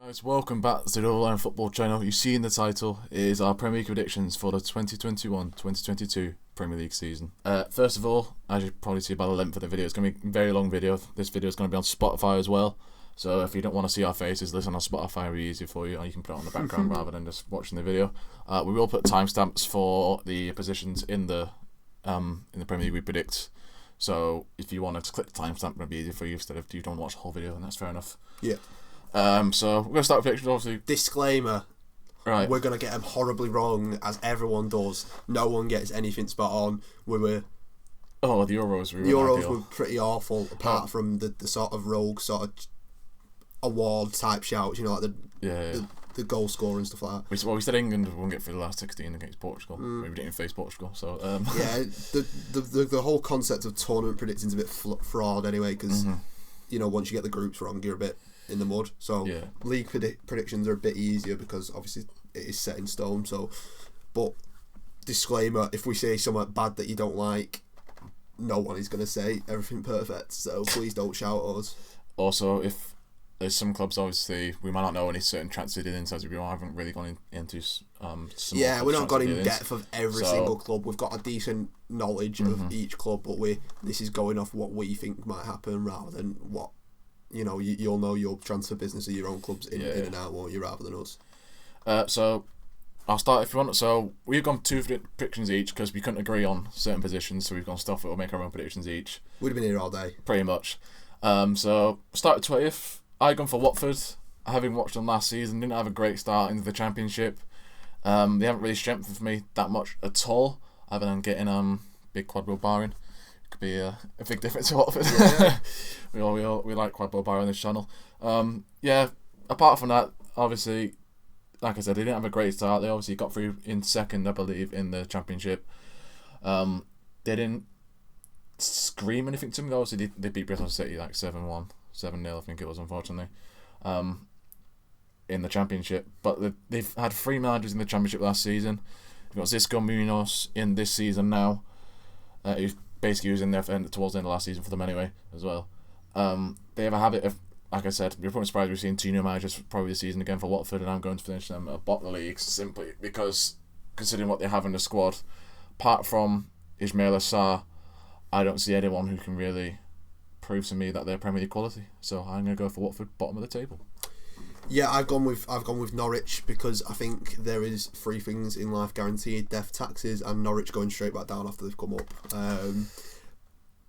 Guys, welcome back to the Online Football channel. You see in the title is our Premier League predictions for the 2021-2022 Premier League season. First of all, as you probably see by the length of the video, it's going to be a very long video. This video is going to be on Spotify as well. So if you don't want to see our faces, listen on Spotify, it'll be easier for you, and you can put it on the background rather than just watching the video. We will put timestamps for the positions in the Premier League we predict. So if you want to click the timestamp, it'll be easier for you instead of you don't watch the whole video, and that's fair enough. Yeah. So we're going to start with predictions, obviously. Disclaimer. Right. We're going to get them horribly wrong, as everyone does. No one gets anything spot on. The Euros. The Euros were pretty awful, apart from the sort of rogue sort of award type shouts, like the goal scorer and stuff like that. We said England won't get through the last 16 against Portugal. We didn't face Portugal, so yeah, the whole concept of tournament predicting is a bit fraud anyway, because once you get the groups wrong, you're a bit in the mud. So yeah. League predictions are a bit easier because obviously it is set in stone. So, but disclaimer: if we say something bad that you don't like, no one is going to say everything perfect. So please don't shout at us. Also, if there's some clubs, obviously we might not know any certain transfer dealings as we haven't really gone into some. Yeah, we're not got in depth of every single club. We've got a decent knowledge of each club, but this is going off what we think might happen rather than what. You'll know your transfer business of your own clubs in and out, won't you, rather than us. So I'll start if you want. So we've gone 2 predictions each because we couldn't agree on certain positions, so we've gone stuff that will make our own predictions each. We'd have been here all day. Pretty much. So start at 20th. I gone for Watford. Having watched them last season, didn't have a great start into the Championship. They haven't really strengthened for me that much at all, other than getting big quad-wheel barring. Could be a big difference to Watford. Yeah. we like quad-wheel bar on this channel. Apart from that, obviously, like I said, they didn't have a great start. They obviously got through in second, I believe, in the Championship. They didn't scream anything to me. Obviously, they beat Bristol City like 7-1, 7-0, I think it was, unfortunately, in the Championship. But they've had 3 managers in the Championship last season. You've got Xisco Munoz in this season now. Who's basically was in there towards the end of last season for them anyway as well. They have a habit of, like I said, we're probably surprised we've seen 2 new managers probably this season again for Watford, and I'm going to finish them at bottom of the league simply because considering what they have in the squad, apart from Ismail Assar, I don't see anyone who can really prove to me that they're Premier League quality. So I'm going to go for Watford, bottom of the table. Yeah, I've gone with Norwich because I think there is 3 things in life guaranteed: death, taxes, and Norwich going straight back down after they've come up.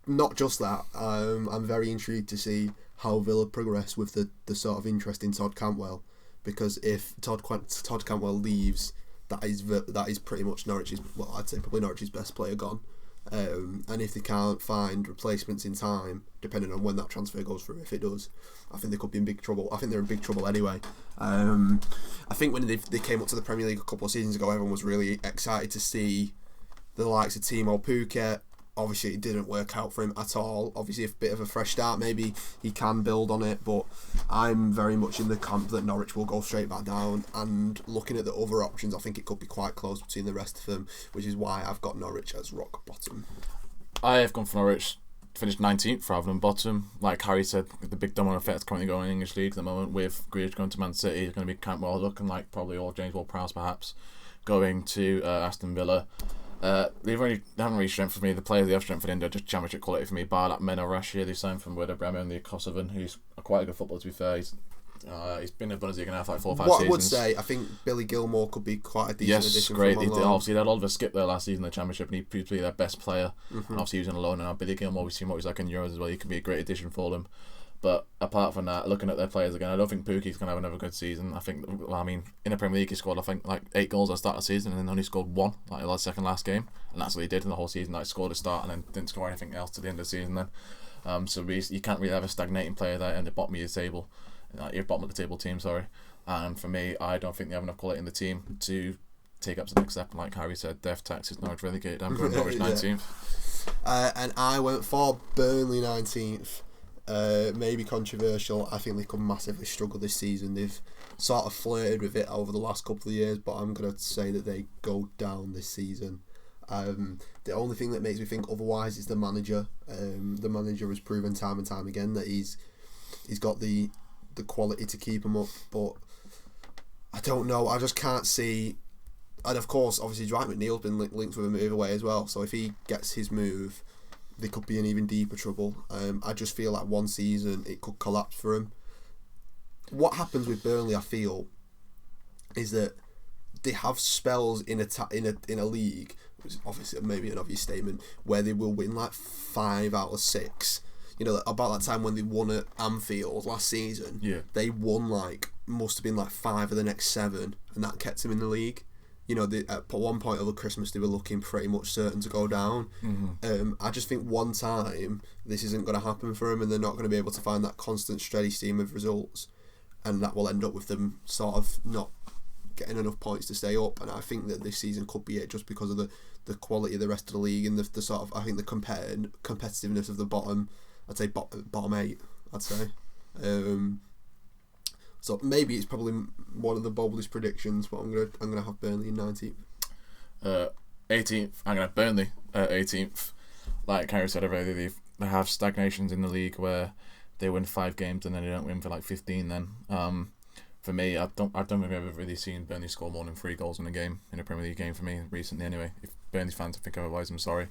Not just that, I'm very intrigued to see how Villa progress with the sort of interest in Todd Cantwell, because if Todd Cantwell leaves, that is pretty much Norwich's, well, I'd say probably Norwich's best player gone. And if they can't find replacements in time, depending on when that transfer goes through, if it does, I think they could be in big trouble. I think they're in big trouble anyway. I think when they came up to the Premier League a couple of seasons ago, everyone was really excited to see the likes of Timo Pukki. Obviously, it didn't work out for him at all. Obviously, a bit of a fresh start, maybe he can build on it, but I'm very much in the camp that Norwich will go straight back down, and looking at the other options, I think it could be quite close between the rest of them, which is why I've got Norwich as rock bottom. I have gone for Norwich, finished 19th rather than bottom. Like Harry said, the big domino effect currently going in the English League at the moment, with Grealish going to Man City. It's going to be Cantwell looking like probably all James Ward-Prowse perhaps going to Aston Villa. They haven't really strengthened for me. The players they have strengthened in are just Championship quality for me, bar that Meno Rashia they signed from Werder Bremen, the Kosovan, who's quite a good footballer to be fair. He's been in Bundesliga now for like 4 or 5 seasons. What I would say, I think Billy Gilmore could be quite a decent addition. Yes, great. From Obviously, they had Oliver Skip there last season in the Championship, and he proved to be their best player. And obviously, he was on loan. And now Billy Gilmore, we've seen what he's like in Euros as well. He could be a great addition for them. But apart from that, looking at their players again, I don't think Pukki's going to have another good season. I think, in the Premier League, he scored, I think, like 8 goals at the start of the season and then only scored 1, like the second last game. And that's what he did in the whole season. Like, scored a start and then didn't score anything else to the end of the season then. So you can't really have a stagnating player there in the bottom of your table. Your bottom of the table team, sorry. And for me, I don't think they have enough quality in the team to take up to the next step. And like Harry said, death, taxes, Norwich relegated. I'm going Norwich 19th. And I went for Burnley 19th. Maybe controversial. I think they could massively struggle this season. They've sort of flirted with it over the last couple of years, but I'm going to say that they go down this season. The only thing that makes me think otherwise is the manager. The manager has proven time and time again that he's got the quality to keep him up, but don't know. I just can't see. And of course, obviously, Dwight McNeil's been linked with a move away as well. So if he gets his move, they could be in even deeper trouble. I just feel like one season it could collapse for him. What happens with Burnley, I feel, is that they have spells in a league, which is obviously maybe an obvious statement, where they will win like 5 out of 6. You know, about that time when they won at Anfield last season, they won must have been 5 of the next 7, and that kept them in the league. You know, at one point over Christmas they were looking pretty much certain to go down. I just think one time this isn't going to happen for them, and they're not going to be able to find that constant steady stream of results, and that will end up with them sort of not getting enough points to stay up. And I think that this season could be it, just because of the quality of the rest of the league and the sort of, I think, the competitiveness of the bottom. I'd say bottom 8. I'd say. So maybe it's probably one of the boldest predictions, but I'm gonna have Burnley in 19th. 18th. I'm gonna have Burnley 18th. Like Harry said already, they have stagnations in the league where they win 5 games and then they don't win for 15. Then for me, I don't think I've ever really seen Burnley score more than 3 goals in a game, in a Premier League game for me recently. Anyway, if Burnley fans think otherwise, I'm sorry.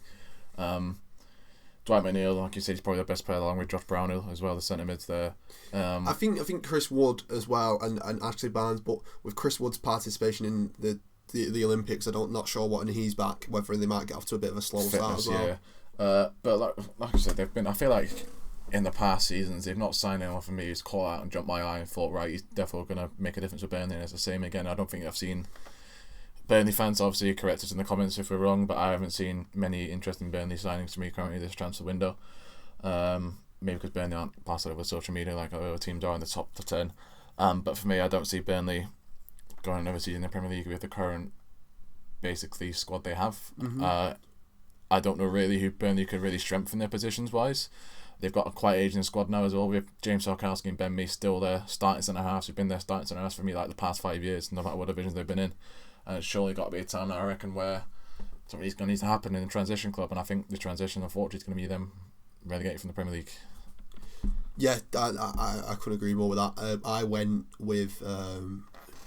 Dwight McNeil, like you said, he's probably the best player along with Josh Brownhill as well, the centre mids there. I think Chris Wood as well and Ashley Barnes, but with Chris Wood's participation in the Olympics, not sure what, and he's back, whether they might get off to a bit of a slow start as well. Yeah. But like I said, I feel like in the past seasons they've not signed anyone for me who's caught out and jumped my eye and thought, right, he's definitely going to make a difference with Burnley, and it's the same again. I don't think I've seen Burnley fans, obviously correct us in the comments if we're wrong, but I haven't seen many interesting Burnley signings for me currently this transfer window. Maybe because Burnley aren't plastered over social media like other teams are in the top 10. But for me, I don't see Burnley going another season in the Premier League with the current basically squad they have. I don't know really who Burnley could really strengthen their positions wise. They've got a quite aging squad now as well. We have James Tarkowski and Ben Mee still there, starting centre halves. Who've been there starting centre halves for me the past 5 years, no matter what divisions they've been in. And it's surely got to be a time now, I reckon, where something's going to need to happen in the transition club, and I think the transition, unfortunately, is going to be them relegated from the Premier League. Yeah, I couldn't agree more with that. I went with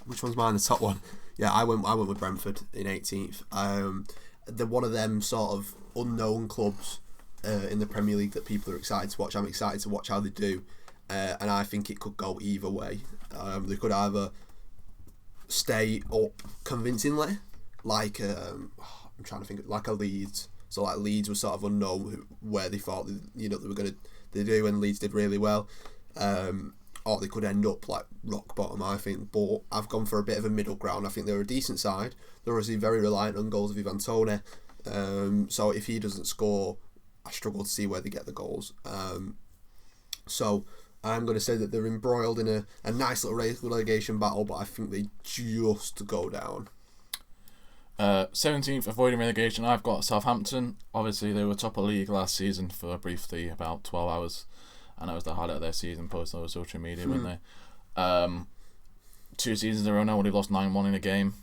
which one's mine? The top one. Yeah, I went with Brentford in 18th. They're one of them sort of unknown clubs in the Premier League that people are excited to watch. I'm excited to watch how they do, and I think it could go either way. They could either stay up convincingly, like I'm trying to think, like a Leeds. So like Leeds was sort of unknown where they thought they were going to do, and Leeds did really well. Or they could end up like rock bottom, I think. But I've gone for a bit of a middle ground. I think they're a decent side. They're obviously very reliant on goals of Ivan Toney. So if he doesn't score, I struggle to see where they get the goals. So I'm going to say that they're embroiled in a nice little relegation battle, but I think they just go down. 17th, avoiding relegation, I've got Southampton. Obviously, they were top of the league last season for briefly about 12 hours, and that was the highlight of their season, posted over social media, weren't they? 2 seasons in a row now, they've lost 9-1 in a game.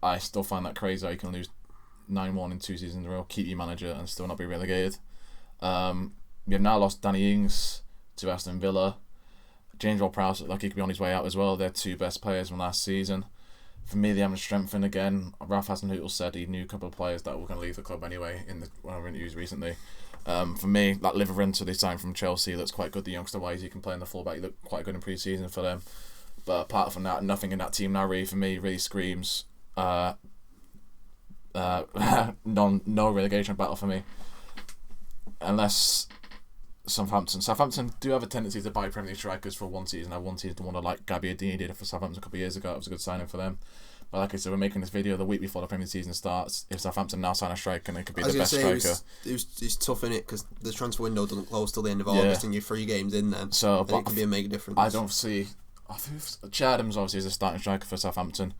I still find that crazy how you can lose 9-1 in 2 seasons in a row, keep your manager, and still not be relegated. We have now lost Danny Ings to Aston Villa. James Ward-Prowse looked like he could be on his way out as well. They're 2 best players from last season. For me, they haven't strengthened again. Ralph Hasenhüttl said he knew a couple of players that were going to leave the club anyway in one of our interviews recently. For me, that Liverpool they signed from Chelsea looks quite good. The youngster wise, he can play in the fullback. He looked quite good in pre-season for them. But apart from that, nothing in that team now really for me really screams no relegation battle for me. Unless Southampton do have a tendency to buy Premier League strikers for one season. One season, the one like Gabbiadini did for Southampton a couple of years ago. It was a good signing for them. But like I said, we're making this video the week before the Premier League season starts. If Southampton now sign a striker, and it could be the best striker. It's tough, innit? Because the transfer window doesn't close till the end of August, and you're 3 games in then. So it could be a mega difference. I don't see. I think Che Adams obviously is a starting striker for Southampton,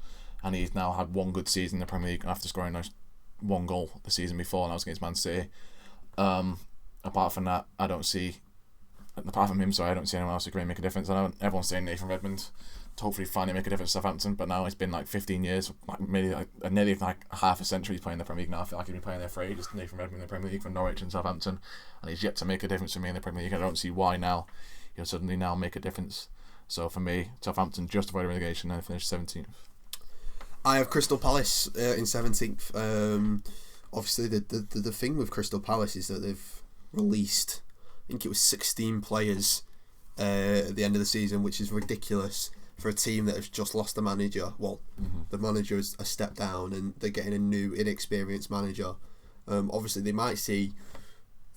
and he's now had 1 good season in the Premier League after scoring 1 goal the season before, and that was against Man City. Apart from that, I don't see. Apart from him, I don't see anyone else who can really make a difference. I know everyone's saying Nathan Redmond to hopefully finally make a difference to Southampton, but now it's been 15 years, nearly half a century he's playing in the Premier League now. I feel like he's been playing there for ages, Nathan Redmond in the Premier League for Norwich and Southampton, and he's yet to make a difference for me in the Premier League. I don't see why now he'll suddenly now make a difference. So for me, Southampton just avoided relegation and finished 17th. I have Crystal Palace in 17th. Obviously, the thing with Crystal Palace is that they've released, I think it was 16 players at the end of the season, which is ridiculous for a team that has just lost a manager. Well, the manager has a step down and they're getting a new, inexperienced manager. Obviously, they might see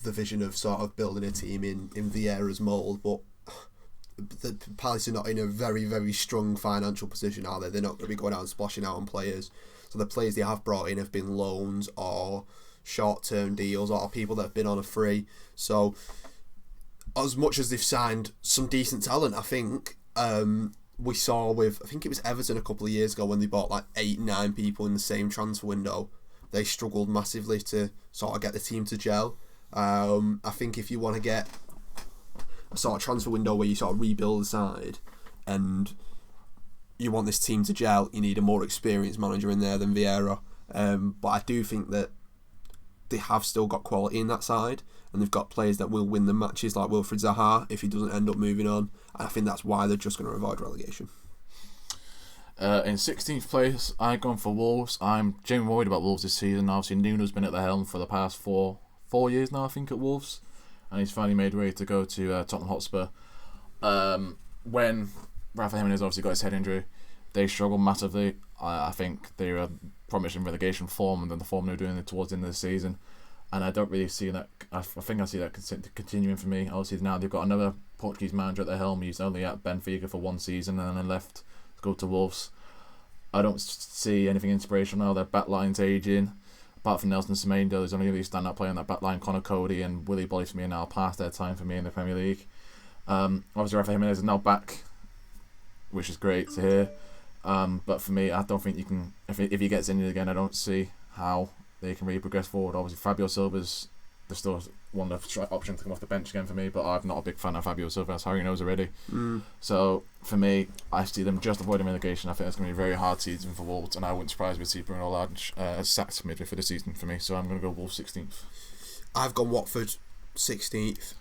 the vision of sort of building a team in Vieira's mould, but the Palace are not in a very, very strong financial position, are they? They're not going to be going out and splashing out on players. So the players they have brought in have been loans or short-term deals or people that have been on a free. So as much as they've signed some decent talent, I think we saw with, I think it was Everton a couple of years ago when they bought like 8-9 people in the same transfer window, they struggled massively to sort of get the team to gel. I think if you want to get a sort of transfer window where you sort of rebuild the side and you want this team to gel, you need a more experienced manager in there than Vieira. But I do think that they have still got quality in that side and they've got players that will win the matches like Wilfried Zaha if he doesn't end up moving on. And I think that's why they're just going to avoid relegation. In 16th place, I've gone for Wolves. I'm genuinely worried about Wolves this season. Obviously, Nuno's been at the helm for the past four years now, I think, at Wolves. And he's finally made way to go to Tottenham Hotspur. When Rafa Jimenez obviously got his head injury, they struggled massively. I think they were promising relegation form and then the form they were doing towards the end of the season. And I don't really see that. I think I see that continuing for me. Obviously, now they've got another Portuguese manager at the helm. He's only at Benfica for one season and then left to go to Wolves. I don't see anything inspirational now. Their backline's aging. Apart from Nelson Semedo, there's only really stand-up player on that backline. Connor Cody and Willy Bolly for me are now past their time for me in the Premier League. Obviously, Rafa Jimenez is now back, which is great to hear. But for me, I don't think you can. If he gets injured again, I don't see how they can really progress forward. Obviously, Fabio Silva's still one of the options to come off the bench again for me, but I'm not a big fan of Fabio Silva, as Harry knows already. So for me, I see them just avoiding relegation. I think it's going to be a very hard season for Wolves, and I wouldn't surprise me to see Bruno Lage sacked midway for the season for me. So I'm going to go Wolves 16th. I've gone Watford 16th.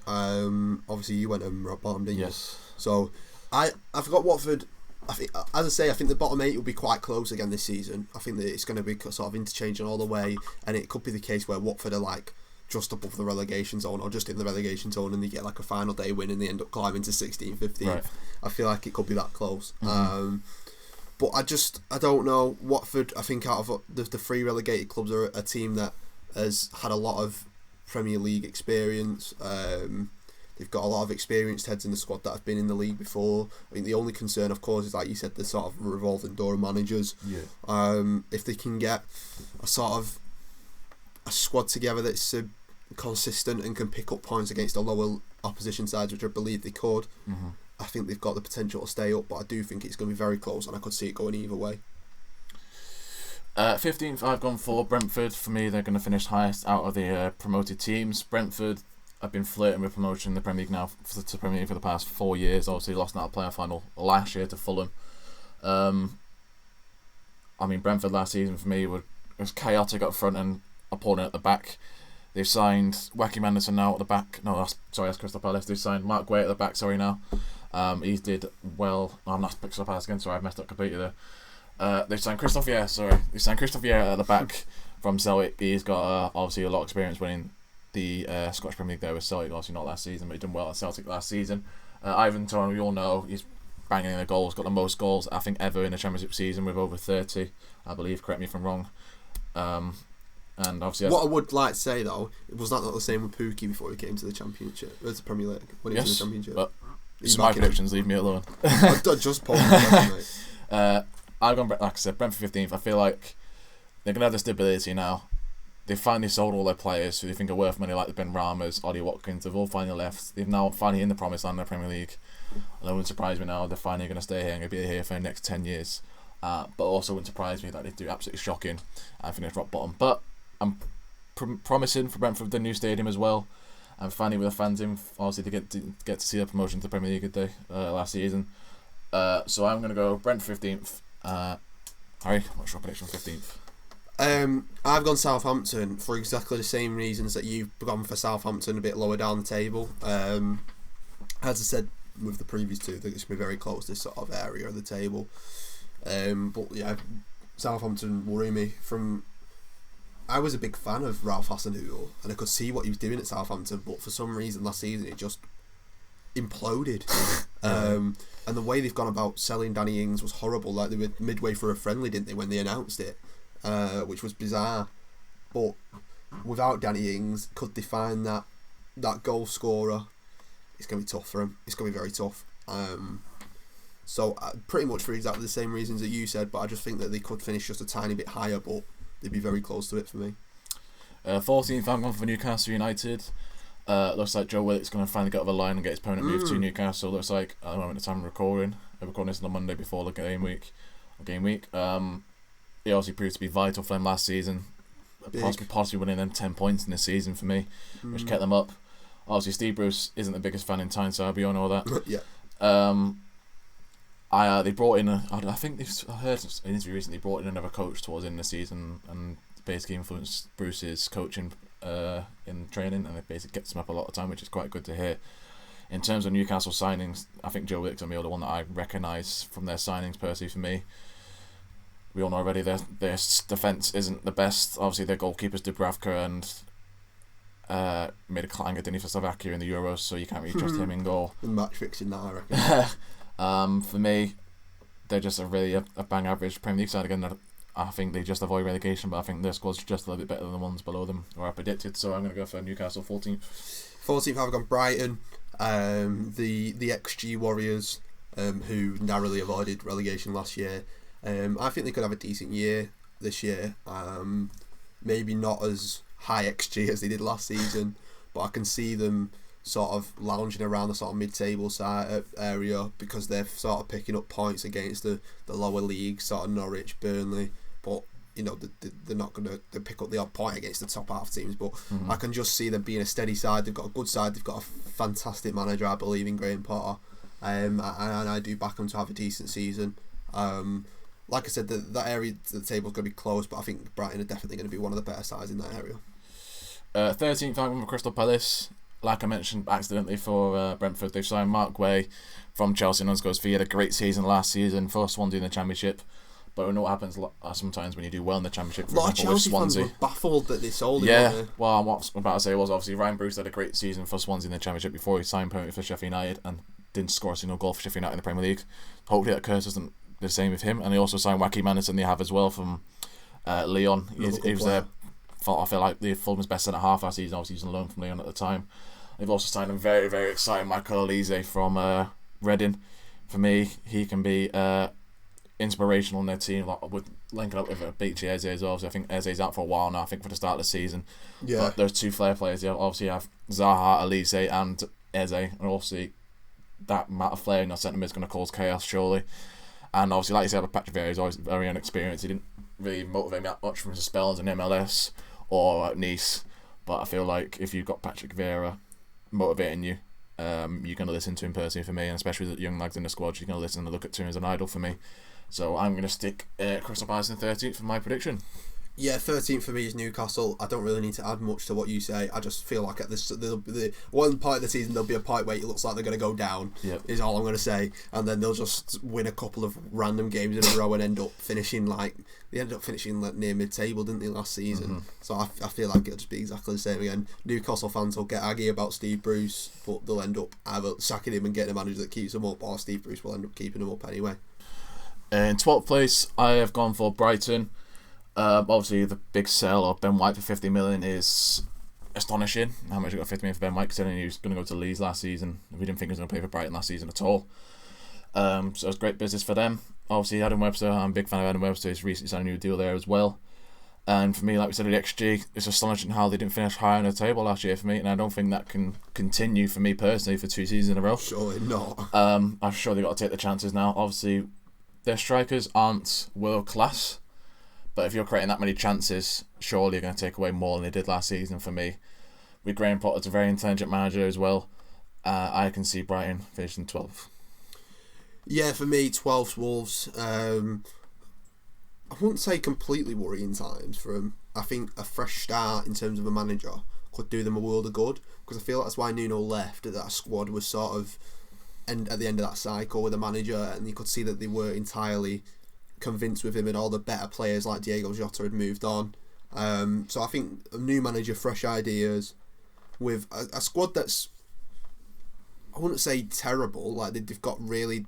Obviously, you went rock bottom, didn't you? Yes. So I've got Watford. I think, as I say, I think the bottom 8 will be quite close again this season. I think that it's going to be sort of interchanging all the way, and it could be the case where Watford are like just above the relegation zone or just in the relegation zone and they get like a final day win and they end up climbing to 16th, 15th. Right. I feel like it could be that close. But I don't know. Watford, I think out of the 3 relegated clubs, are a team that has had a lot of Premier League experience. They've got a lot of experienced heads in the squad that have been in the league before. I think the only concern, of course, is like you said, the sort of revolving door of managers. Yeah. If they can get a sort of a squad together that's consistent and can pick up points against the lower opposition sides, which I believe they could, I think they've got the potential to stay up. But I do think it's going to be very close, and I could see it going either way. 15th, I've gone for Brentford. For me, they're going to finish highest out of the promoted teams. Brentford have been flirting with promotion in the Premier League now to Premier League for the past 4 years. Obviously, lost in that playoff final last year to Fulham. I mean, Brentford last season for me was chaotic up front and appalling at the back. They've signed Joachim Anderson now at the back. No, that's Crystal Palace. They've signed Mark Guay at the back. Now, he did well. No, I'm not Crystal Palace again. Sorry, I've messed up completely there. They've signed Christophe Vieira. They've signed Christophe Vieira at the back from Celtic. He's got obviously a lot of experience winning the Scottish Premier League there with Celtic. Obviously not last season, but he done well at Celtic last season. Ivan Toney, we all know, he's banging in the goals. Got the most goals I think ever in a Championship season with over 30, I believe. Correct me if I'm wrong. And obviously, what I would like to say though, was that not the same with Pookie before he came to the Championship, or the Premier League when he was in the Championship? But it's my predictions. Leave me alone. Just pause, mate. I've gone, like I said, Brentford 15th. I feel like they're gonna have the stability now. They've finally sold all their players who they think are worth money, like the Ben Ramas, Ollie Watkins. They've all finally left. They've now finally in the promised land of the Premier League. And it wouldn't surprise me now. They're finally going to stay here and be here for the next 10 years. But also wouldn't surprise me that they do absolutely shocking and finish rock bottom. But I'm promising for Brentford the new stadium as well. And finally with the fans in, obviously to get to see the promotion to the Premier League last season. So I'm going to go Brentford 15th. Harry, what's your prediction 15th? I've gone Southampton for exactly the same reasons that you've gone for Southampton, a bit lower down the table. As I said, with the previous two. I think it's going to be very close, this sort of area of the table. But yeah, Southampton worry me. I was a big fan of Ralph Hasenhüttl, and I could see what he was doing at Southampton, but for some reason last season it just imploded. And the way they've gone about selling Danny Ings was horrible. Like, they were midway through a friendly, didn't they, when they announced it, which was bizarre. But without Danny Ings, could they find that goal scorer? It's going to be tough for him. It's going to be very tough. So pretty much for exactly the same reasons that you said, but I just think that they could finish just a tiny bit higher, but they'd be very close to it for me. 14th, I'm going for Newcastle United. Looks like Joe Willock's going to finally get over the line and get his permanent move to Newcastle. Looks like, at the moment of time of recording, we're recording this on the Monday before the game week. He obviously proved to be vital for them last season, possibly winning them 10 points in this season for me, which kept them up. Obviously, Steve Bruce isn't the biggest fan in Tyneside, we all know that. Yeah. They brought in, I heard an interview recently, brought in another coach towards the end of the season and basically influenced Bruce's coaching in training, and it basically gets him up a lot of time, which is quite good to hear. In terms of Newcastle signings, I think Joe Willock's the only one that I recognise from their signings personally for me. We all know already their defence isn't the best. Obviously, their goalkeeper's Dubravka and made a clanger, didn't he, for Slovakia in the Euros, so you can't really trust him in goal. Match fixing that, I reckon. For me, they're just a bang average Premier League side again. I think they just avoid relegation, but I think their squad's just a little bit better than the ones below them, or I predicted, so I'm going to go for Newcastle 14th. 14th, I've gone Brighton. The XG Warriors, who narrowly avoided relegation last year. I think they could have a decent year this year. Maybe not as high XG as they did last season, but I can see them sort of lounging around the sort of mid-table side area, because they're sort of picking up points against the lower league, sort of Norwich, Burnley. But they're not going to pick up the odd point against the top half teams. But I can just see them being a steady side. They've got a good side. They've got a fantastic manager, I believe, in Graham Potter. And I do back them to have a decent season. Like I said, that area of the table is going to be close, but I think Brighton are definitely going to be one of the better sides in that area. 13th, I'm going for Crystal Palace. Like I mentioned accidentally for Brentford, they've signed Mark Way from Chelsea and Unsco's fee. He had a great season last season, first Swansea in the Championship. But we know what happens sometimes when you do well in the Championship. For a lot example, of Chelsea fans were baffled that they sold him. Yeah, well, what I'm about to say was obviously Ryan Bruce had a great season for Swansea in the Championship before he signed permanently for Sheffield United and didn't score a single goal for Sheffield United in the Premier League. Hopefully that curse isn't the same with him. And they also signed Wacky Madison, they have as well, from Lyon. He was there. I feel like the Fulham's best centre half last season. Obviously, he was on loan from Lyon at the time. They've also signed a very, very exciting Michael Olise from Reading. For me, he can be inspirational in their team, with linking up with Beachy Eze as well. So I think Eze's out for a while now, I think for the start of the season. Yeah. But those two flair players, you obviously have Zaha, Olise and Eze, and obviously that amount of flair in your centre mid is going to cause chaos, surely. And obviously, like you said, with Patrick Vieira, he's always very inexperienced. He didn't really motivate me that much from his spells in MLS or at Nice. But I feel like if you've got Patrick Vieira motivating you, you're going to listen to him personally for me, and especially the young lads in the squad, you're going to listen and look at to him as an idol for me. So I'm going to stick Crystal Palace in 13th for my prediction. Yeah, 13th for me is Newcastle. I don't really need to add much to what you say. I just feel like at the one point of the season there'll be a point where it looks like they're going to go down. Yep. Is all I'm going to say, and then they'll just win a couple of random games in a row and end up finishing like near mid-table, didn't they, last season? So I feel like it'll just be exactly the same again. Newcastle fans will get aggy about Steve Bruce, but they'll end up either sacking him and getting a manager that keeps him up, or Steve Bruce will end up keeping him up anyway. In 12th place, I have gone for Brighton. Obviously, the big sell of Ben White for 50 million is astonishing. How much you got 50 million for Ben White, considering he was going to go to Leeds last season. We didn't think he was going to play for Brighton last season at all. So it was great business for them. Obviously, Adam Webster, I'm a big fan of Adam Webster. He's recently signed a new deal there as well. And for me, like we said, the XG, it's astonishing how they didn't finish high on the table last year for me, and I don't think that can continue for me personally for 2 seasons in a row. Surely not. I'm sure they've got to take the chances now. Obviously, their strikers aren't world class, but if you're creating that many chances, surely you're going to take away more than they did last season for me. With Graham Potter, it's a very intelligent manager as well. I can see Brighton finishing 12th. Yeah, for me, 12th Wolves. I wouldn't say completely worrying times for them. I think a fresh start in terms of a manager could do them a world of good, because I feel like that's why Nuno left. That squad was sort of and at the end of that cycle with the manager, and you could see that they were entirely convinced with him, and all the better players like Diego Jota had moved on. So I think a new manager, fresh ideas, with a squad that's, I wouldn't say terrible, like they've got really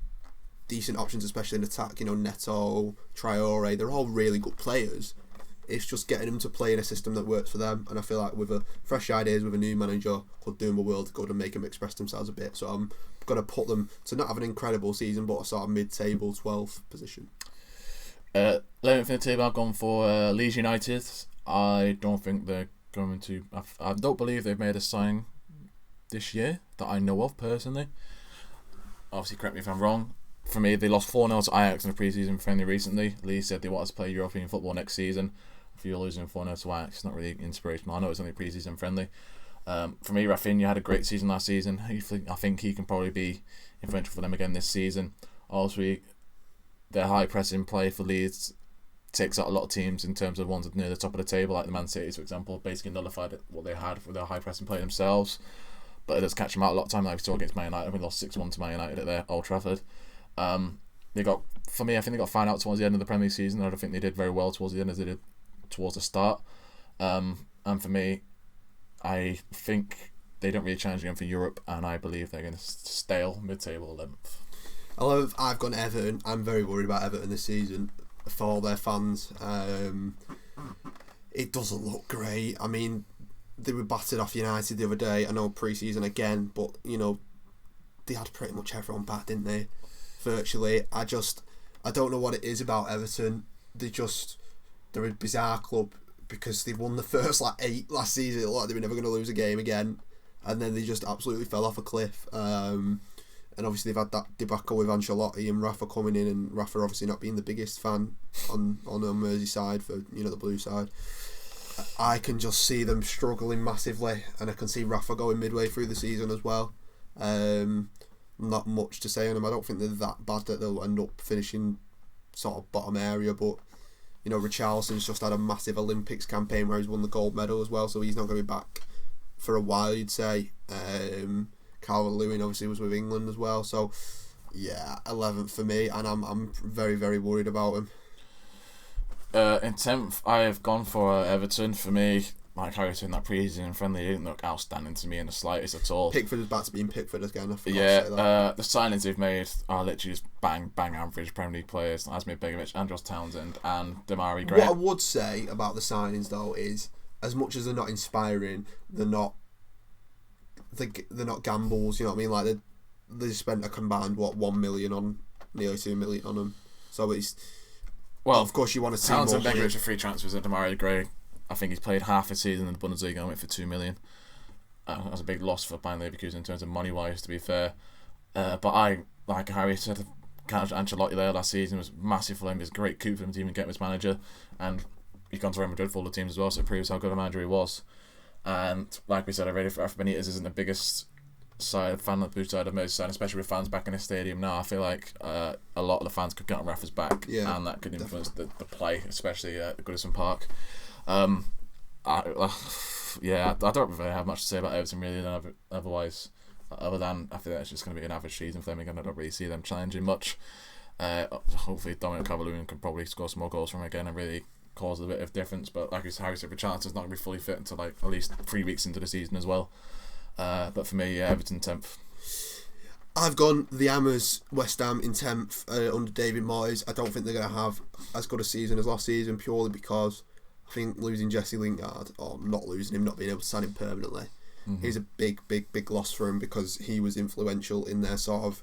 decent options, especially in attack. Neto, Traore, they're all really good players. It's just getting them to play in a system that works for them, and I feel like with a fresh ideas, with a new manager, could do them a world of good and make them express themselves a bit. So I'm going to put them to not have an incredible season, but a sort of mid-table 12th position. 11th in the table, I've gone for Leeds United. I don't think they're going to... I don't believe they've made a signing this year that I know of personally. Obviously, correct me if I'm wrong. For me, they lost 4-0 to Ajax in a pre-season friendly recently. Leeds said they want us to play European football next season. If you're losing 4-0 to Ajax, it's not really inspirational. I know it's only pre-season friendly. For me, Rafinha had a great season last season. I think he can probably be influential for them again this season. Also, their high pressing play for Leeds takes out a lot of teams in terms of ones near the top of the table, like the Man Cities, for example. Basically nullified what they had for their high pressing play themselves. But it does catch them out a lot of time, like we saw against Man United. We lost 6-1 to Man United at their Old Trafford. I think they got found out towards the end of the Premier League season. I don't think they did very well towards the end as they did towards the start. And for me, I think they don't really challenge again for Europe, and I believe they're going to stale mid-table 11th. I've gone Everton. I'm very worried about Everton this season for all their fans. It doesn't look great. I mean, they were battered off United the other day. I know pre-season again, but they had pretty much everyone back, didn't they? Virtually. I don't know what it is about Everton. They're a bizarre club because they won the first 8 last season. It looked like they were never going to lose a game again, and then they just absolutely fell off a cliff. And obviously they've had that debacle with Ancelotti and Rafa coming in, and Rafa obviously not being the biggest fan on Merseyside for the blue side. I can just see them struggling massively, and I can see Rafa going midway through the season as well. Not much to say on them. I don't think they're that bad that they'll end up finishing sort of bottom area, but Richarlison's just had a massive Olympics campaign where he's won the gold medal as well, so he's not going to be back for a while, you'd say. Calvert-Lewin obviously was with England as well, so yeah, 11th for me, and I'm very, very worried about him. In 10th, I have gone for Everton. For me, like Harry said in that pre-season friendly, it didn't look outstanding to me in the slightest at all. Pickford is back to being Pickford again. I forgot yeah, to say that. The signings they've made are literally just bang average Premier League players. Asmir Begovic, Andros Townsend, and Damari Gray. What I would say about the signings though is, as much as they're not inspiring, they're not gambles. You know what I mean? Like they spent a combined 1 million on nearly 2 million on them. So it's of course you want to see Townsend, more. Begovic are free transfers, and Damari Gray, I think he's played half a season in the Bundesliga and went for 2 million. That's a big loss for Bayern Leverkusen in terms of money wise, to be fair. But I, like Harry said, Ancelotti there last season was massive for him. It was a great coup for him to even get his manager, and he's gone to Real Madrid for all the teams as well, so it proves how good a manager he was. And like we said already, Rafa Benitez isn't the biggest fan of the blue side of Merseyside, especially with fans back in the stadium now. I feel like a lot of the fans could get on Rafa's back, and that could influence the play, especially at Goodison Park. I don't really have much to say about Everton really otherwise, other than I feel like it's just going to be an average season for them again. I don't really see them challenging much. Hopefully Dominic Calvert-Lewin can probably score some more goals from him again and really cause a bit of difference, but like Harry said, Richarlison's not going to be fully fit until at least 3 weeks into the season as well. But for me, Everton 10th. I've gone the Hammers, West Ham in 10th under David Moyes. I don't think they're going to have as good a season as last season, purely because I think losing Jesse Lingard, or not losing him, not being able to sign him permanently, is a big loss for him, because he was influential in their sort of,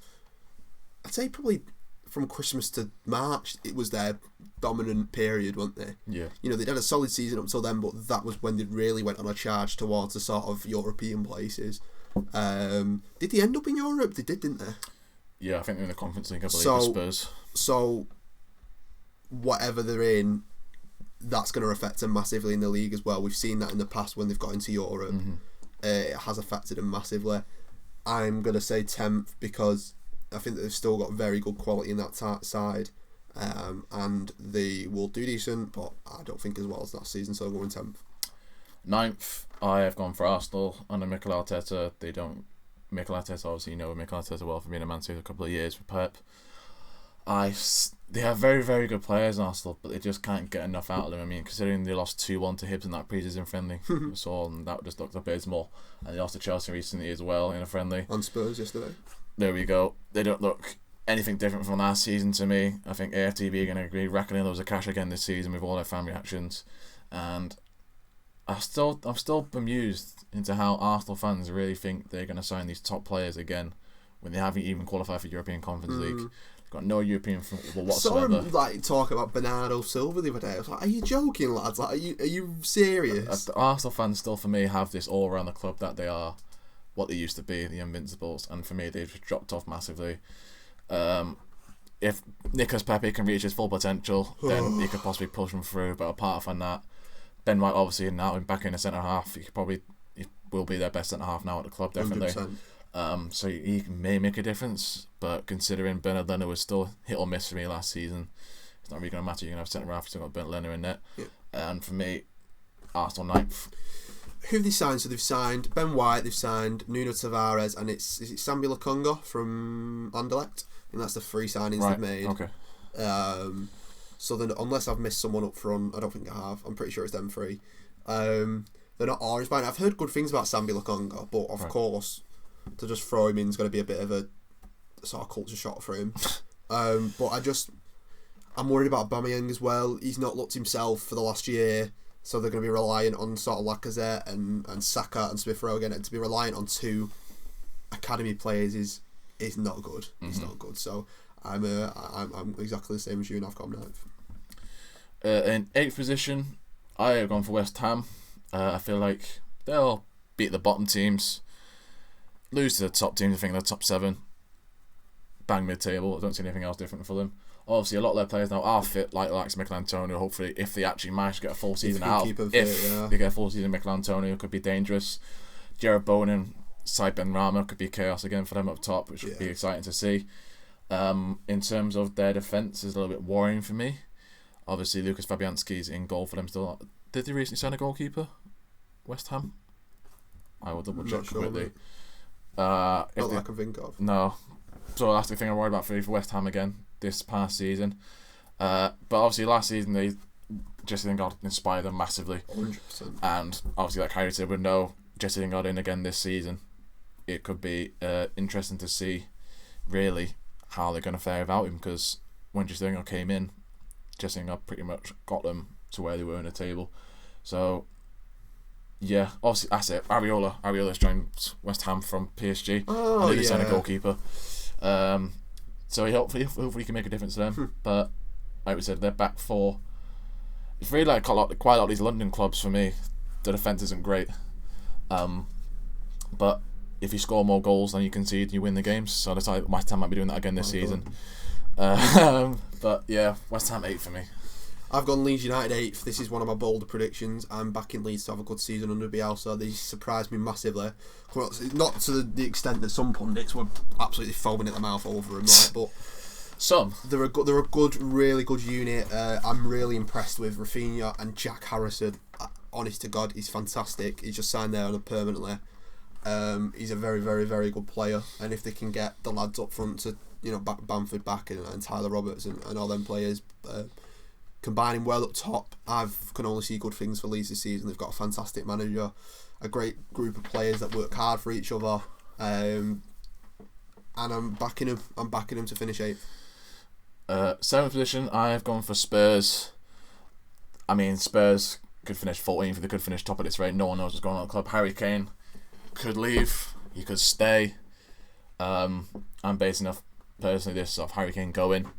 I'd say probably from Christmas to March, it was their dominant period, weren't they? Yeah. They'd had a solid season up until then, but that was when they really went on a charge towards the sort of European places. Did they end up in Europe? They did, didn't they? Yeah, I think they're in the Conference League, I believe, with Spurs. So, whatever they're in, that's going to affect them massively in the league as well. We've seen that in the past when they've got into Europe. It has affected them massively. I'm going to say 10th because I think that they've still got very good quality in that side, and they will do decent, but I don't think as well as last season, so I'm going 10th. 9th, I have gone for Arsenal under Mikel Arteta. They don't Mikel Arteta, obviously, Mikel Arteta well for being a Man City for a couple of years with Pep. They have very, very good players in Arsenal, but they just can't get enough out of them. I mean, considering they lost 2-1 to Hibs in that pre-season friendly, and that just looked abysmal. And they lost to Chelsea recently as well in a friendly. On Spurs yesterday. There we go. They don't look anything different from last season to me. I think AFTV are going to agree, reckoning loads of cash again this season with all their fan reactions. And I'm still bemused into how Arsenal fans really think they're going to sign these top players again when they haven't even qualified for European Conference League. Got no European football whatsoever. Saw him talk about Bernardo Silva the other day. I was like, "Are you joking, lads? Like, are you serious?" The Arsenal fans still, for me, have this all around the club that they are what they used to be, the Invincibles, and for me, they've just dropped off massively. If Nicolas Pepe can reach his full potential, then he could possibly push him through. But apart from that, Ben White obviously now back in the centre half, he will be their best centre half now at the club, definitely. 100%. So he may make a difference, but considering Bernard Leno was still hit or miss for me last season, it's not really going to matter. You're going to have centre half, you've still got Bernard Leno in net. Yeah. And for me, Arsenal 9th. Who have they signed? So they've signed Ben White, they've signed Nuno Tavares, and is it Sambi Lokonga from Anderlecht? I think that's the 3 signings they've made. Okay. So then, unless I've missed someone up front, I don't think I have. I'm pretty sure it's them 3. They're not orange band. I've heard good things about Sambi Lokonga, but of course, to just throw him in is going to be a bit of a sort of culture shock for him. But I'm worried about Aubameyang as well. He's not looked himself for the last year, so they're going to be reliant on sort of Lacazette and Saka and Smith Rowe again. And to be reliant on 2 academy players is not good. It's not good. So I'm exactly the same as you, and I've got 9th. In 8th position, I have gone for West Ham. I feel like they'll beat the bottom teams, lose to the top teams. I think they're top 7, bang mid-table. I don't see anything else different for them. Obviously, a lot of their players now are fit, like Mikel Antonio. Hopefully, if they actually manage to get a full season out, they get a full season, Mikel Antonio could be dangerous. Jared Bowen and Said Benrahma could be chaos again for them up top, which would be exciting to see. In terms of their defence, is a little bit worrying for me. Obviously, Lucas Fabianski's in goal for them still. Did they recently sign a goalkeeper? West Ham? I will double check quickly. Not that I can think of. No. So that's the thing I'm worried about for West Ham again this past season. But obviously last season Jesse Lingard inspired them massively. 100%. And obviously, like Harry said, with no Jesse Lingard in again this season, it could be interesting to see really how they're going to fare without him, because when Jesse Lingard came in, Jesse Lingard pretty much got them to where they were in the table. So yeah, obviously that's it. Areola's joined West Ham from PSG. And they signed a goalkeeper. So hopefully he can make a difference to them. But like we said, they're back 4. It's really like quite a lot of these London clubs for me. The defence isn't great. But if you score more goals than you concede, you win the games. So that's like West Ham might be doing that again this season. But yeah, West Ham 8 for me. I've gone Leeds United 8th. This is one of my bolder predictions. I'm backing Leeds to have a good season under Bielsa. They surprised me massively. Well, not to the extent that some pundits were absolutely foaming at the mouth over them, right? But they're a good, really good unit. I'm really impressed with Rafinha and Jack Harrison. Honest to God, he's fantastic. He's just signed there on it permanently. He's a very, very, very good player. And if they can get the lads up front to, back Bamford back and Tyler Roberts and all them players, combining well up top, I can only see good things for Leeds this season. They've got a fantastic manager, a great group of players that work hard for each other, and I'm backing them. I'm backing them to finish 8th. 7th position, I've gone for Spurs. I mean, Spurs could finish 14th. They could finish top of this rate. No one knows what's going on at the club. Harry Kane could leave. He could stay. I'm basing off personally this off Harry Kane going.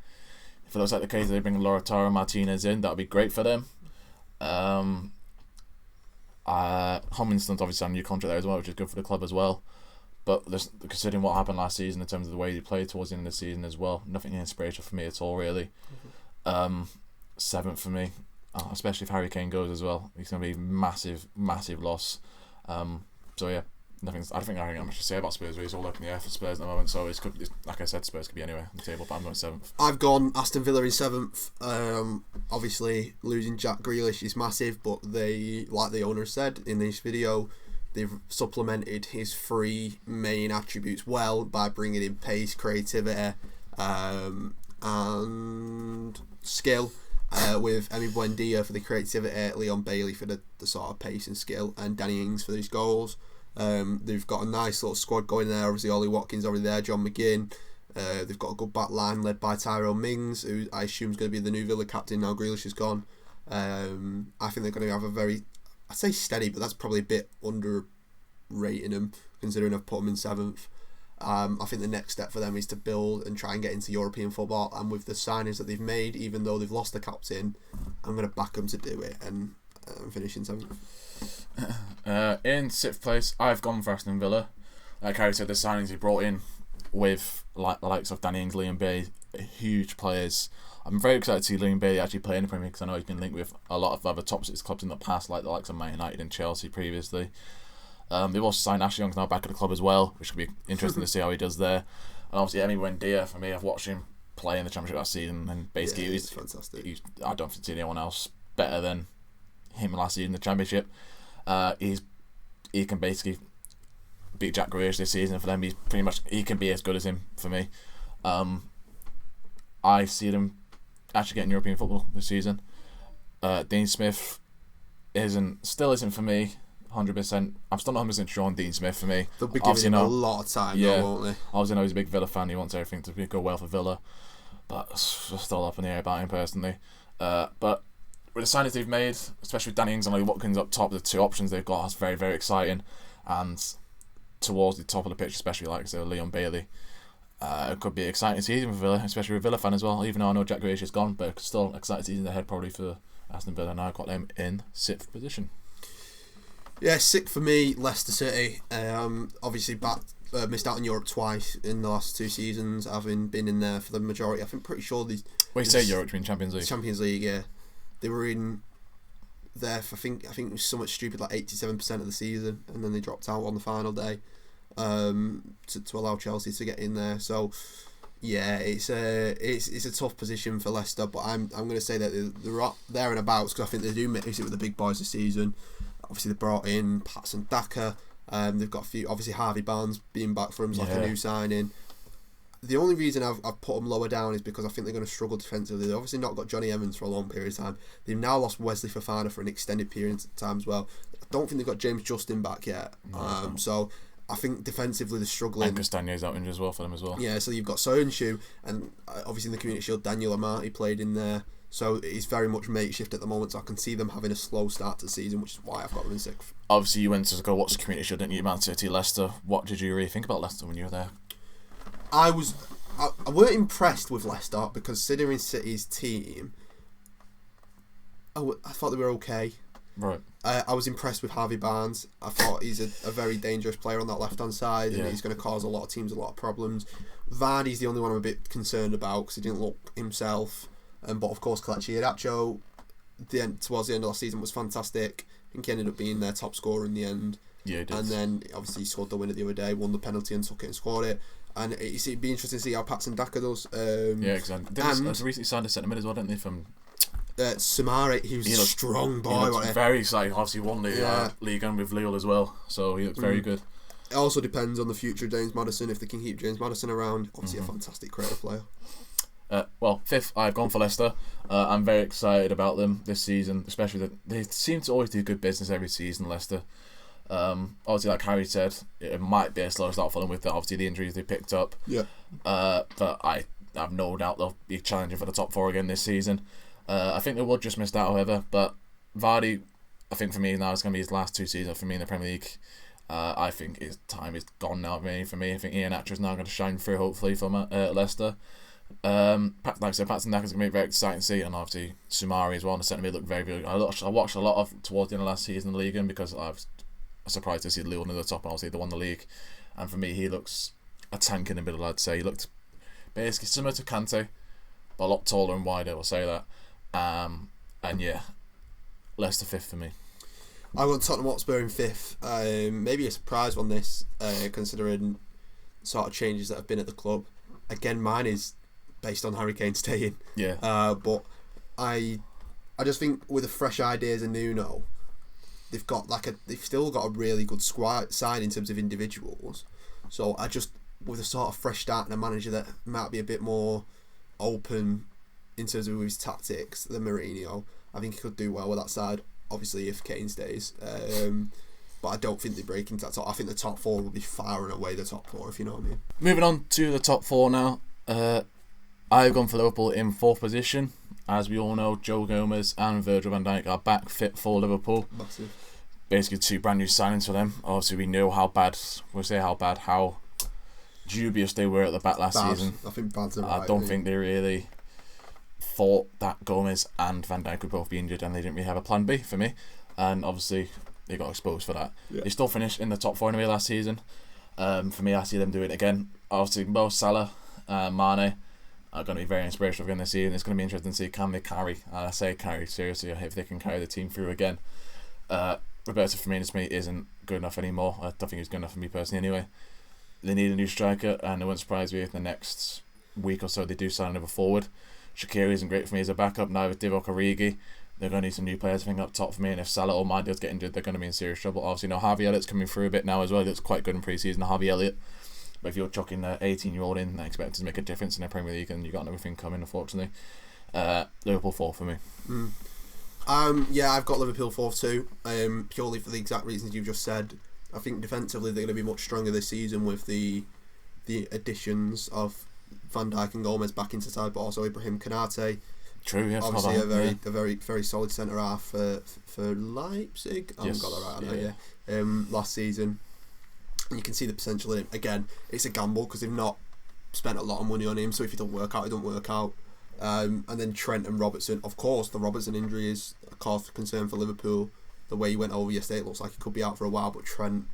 If it looks like the case they bring Lautaro Martinez in, that would be great for them. Hummington's obviously on a new contract there as well, which is good for the club as well. But considering what happened last season in terms of the way he played towards the end of the season as well, nothing inspirational for me at all, really. 7th for me, especially if Harry Kane goes as well. It's going to be massive, massive loss. So yeah, I don't think I have much to say about Spurs. Really. It's all up in the air for Spurs at the moment. So it's like I said, Spurs could be anywhere on the table, but I'm going 7th. I've gone Aston Villa in 7th. Obviously, losing Jack Grealish is massive, but they, like the owner said in this video, they've supplemented his three main attributes well by bringing in pace, creativity, and skill. With Emi Buendia for the creativity, Leon Bailey for the sort of pace and skill, and Danny Ings for these goals. They've got a nice little squad going there. Obviously, Ollie Watkins already there, John McGinn. They've got a good back line led by Tyrone Mings, who I assume is going to be the new Villa captain now Grealish is gone. I think they're going to have a very, I'd say steady, but that's probably a bit underrating them, considering I've put them in 7th. I think the next step for them is to build and try and get into European football, and with the signings that they've made, even though they've lost the captain, I'm going to back them to do it, and finish in 7th. In 6th place, I've gone for Aston Villa. Like Harry said, the signings he brought in with the likes of Danny Ings, Liam Bailey, huge players. I'm very excited to see Liam Bailey actually play in the Premier League, because I know he's been linked with a lot of other top 6 clubs in the past, like the likes of Man United and Chelsea previously. They've also signed Ashley Young's now back at the club as well, which will be interesting to see how he does there. And obviously, Emi Buendia, for me, I've watched him play in the Championship last season, and basically he's fantastic. I don't see anyone else better than him last season in the Championship. He can basically beat Jack Grealish this season for them. He can be as good as him for me. I see them actually getting European football this season. Dean Smith still isn't for me 100%. I'm still not 100% sure on Dean Smith for me. They'll be giving him a lot of time, though, won't they? Obviously, I know he's a big Villa fan. He wants everything to go well for Villa, but it's still up in the air about him personally. But with the signings they've made, especially with Danny Ings and Ollie Watkins up top, the two options they've got, that's very, very exciting. And towards the top of the pitch, especially like I said, Leon Bailey, it could be an exciting season for Villa, especially with Villa fan as well. Even though I know Jack Grealish is gone, but still exciting season ahead probably for Aston Villa. And I've got them in 6th position. Yeah, 6th for me, Leicester City. Obviously missed out on Europe twice in the last 2 seasons, having been in there for the majority. I think pretty sure these. When you say Europe, you mean Champions League? Champions League, yeah. They were in there for I think it was somewhat stupid, like 87% of the season, and then they dropped out on the final day to allow Chelsea to get in there. So yeah, it's a tough position for Leicester, but I'm going to say that they're up there and abouts, because I think they do miss it with the big boys this season. Obviously, they brought in Patson Daka. They've got a few. Obviously, Harvey Barnes being back for him is like a new signing. The only reason I've put them lower down is because I think they're going to struggle defensively. They've obviously not got Johnny Evans for a long period of time. They've now lost Wesley Fofana for an extended period of time as well. I don't think they've got James Justin back yet. So I think defensively they're struggling. And Castagne's out injured as well for them as well. Yeah, so you've got Soyuncu, and obviously in the Community Shield, Daniel Amati played in there. So it's very much makeshift at the moment, so I can see them having a slow start to the season, which is why I've got them in 6th. Obviously, you went to go watch the Community Shield, didn't you? Man City, Leicester. What did you really think about Leicester when you were there? I weren't impressed with Leicester, because considering City's team, I thought they were okay. Right. I was impressed with Harvey Barnes. I thought he's a very dangerous player on that left-hand side, and he's going to cause a lot of teams a lot of problems. Vardy's the only one I'm a bit concerned about, because he didn't look himself. But of course, Kelechi Iheanacho, towards the end of last season, was fantastic. I think he ended up being their top scorer in the end. Yeah, he did. And then obviously he scored the winner the other day, won the penalty and took it and scored it. And it'd be interesting to see how Patson Daka does. Yeah, exactly. They recently signed a centre mid as well, didn't they? From Samari, he was a strong boy. He looks very exciting. Obviously won the league and with Lille as well, so he looks very good. It also depends on the future of James Maddison, if they can keep James Maddison around. Obviously a fantastic creative player. Well, 5th, I've gone for Leicester. I'm very excited about them this season, especially that they seem to always do good business every season, Leicester. Obviously, like Harry said, it might be a slow start for them with obviously the injuries they picked up. Yeah. But I have no doubt they'll be challenging for the top 4 again this season. I think they will just missed out, however. But Vardy, I think for me now, it's going to be his last 2 seasons for me in the Premier League. I think his time is gone now for me. I think Iheanacho is now going to shine through, hopefully, for Leicester. Like I said, Patson Daka is going to be very exciting to see, and obviously Sumari as well on the centre mid looked very good. I watched a lot of towards the end of last season in the league, because I was surprised to see Lille near the top, and obviously they won the league. And for me, he looks a tank in the middle. I'd say he looked basically similar to Kante, but a lot taller and wider. I'll say that. And yeah, Leicester 5th for me. I got Tottenham Hotspur in 5th. Maybe a surprise on this, considering sort of changes that have been at the club. Again, mine is based on Harry Kane staying. Yeah. But I just think with the fresh ideas and Nuno, they've still got a really good side in terms of individuals. So I just, with a sort of fresh start and a manager that might be a bit more open in terms of his tactics than Mourinho, I think he could do well with that side. Obviously, if Kane stays, but I don't think they break into that top. I think the top four will be far and away the top four, if you know what I mean. Moving on to the top four now. I've gone for Liverpool in fourth position. As we all know, Joe Gomez and Virgil van Dijk are back fit for Liverpool. Massive. Basically, 2 brand new signings for them. Obviously, we know how dubious they were at the back last season. I think bad's I don't think they really thought that Gomez and Van Dijk would both be injured, and they didn't really have a plan B for me. And obviously, they got exposed for that. Yeah. They still finished in the top 4 anyway last season. For me, I see them doing it again. Obviously, Mo Salah, Mane are going to be very inspirational again this season. It's going to be interesting to see, can they carry, and I say carry seriously, if they can carry the team through again. Roberto Firmino to me isn't good enough anymore. I don't think he's good enough for me personally anyway. They need a new striker, and it wouldn't surprise me if the next week or so they do sign another forward. Shaqiri isn't great for me as a backup now with Divock Origi. They're going to need some new players, I think, up top for me, and if Salah or Mane does get injured, they're going to be in serious trouble. Obviously, Harvey Elliott's coming through a bit now as well. He looks quite good in pre-season, Harvey Elliott. But if you're chucking an 18-year-old in, I expect him to make a difference in the Premier League, and you've got everything coming, unfortunately. Liverpool 4 for me. Yeah, I've got Liverpool 4th too, purely for the exact reasons you've just said. I think defensively they're going to be much stronger this season with the additions of Van Dijk and Gomez back into side, but also Ibrahim Konate. True, yes. Obviously, a very solid centre half for Leipzig. I haven't got that right, yeah. Last season, and you can see the potential in him. Again, it's a gamble because they've not spent a lot of money on him. So if he don't work out, he don't work out. And then Trent and Robertson. Of course, the Robertson injury is a cause for concern for Liverpool. The way he went over yesterday, it looks like he could be out for a while. But Trent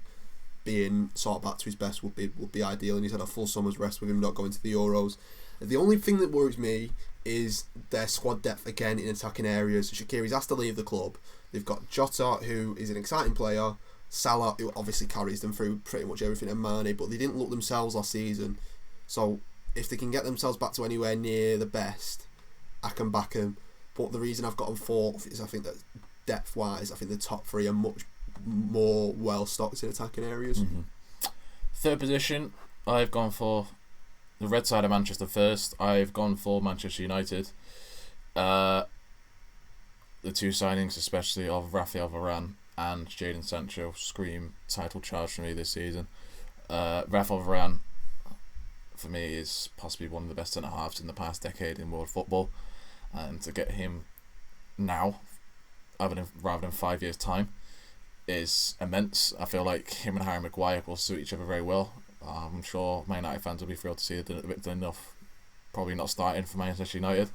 being sort of back to his best would be ideal, and he's had a full summer's rest with him not going to the Euros. The only thing that worries me is their squad depth again in attacking areas. Shaqiri's asked to leave the club. They've got Jota, who is an exciting player, Salah, who obviously carries them through pretty much everything, and Mane, but they didn't look themselves last season. So if they can get themselves back to anywhere near the best, I can back them. But the reason I've got them 4th is I think that depth-wise, I think the top 3 are much more well-stocked in attacking areas. Mm-hmm. 3rd position, I've gone for the red side of Manchester first. I've gone for Manchester United. The 2 signings, especially of Rafael Varane and Jadon Sancho, scream title charge for me this season. Rafael Varane, for me, is possibly one of the best centre-halves in the past decade in world football. And to get him now, rather than 5 years' time, is immense. I feel like him and Harry Maguire will suit each other very well. I'm sure Man United fans will be thrilled to see it done enough. Probably not starting for Manchester United.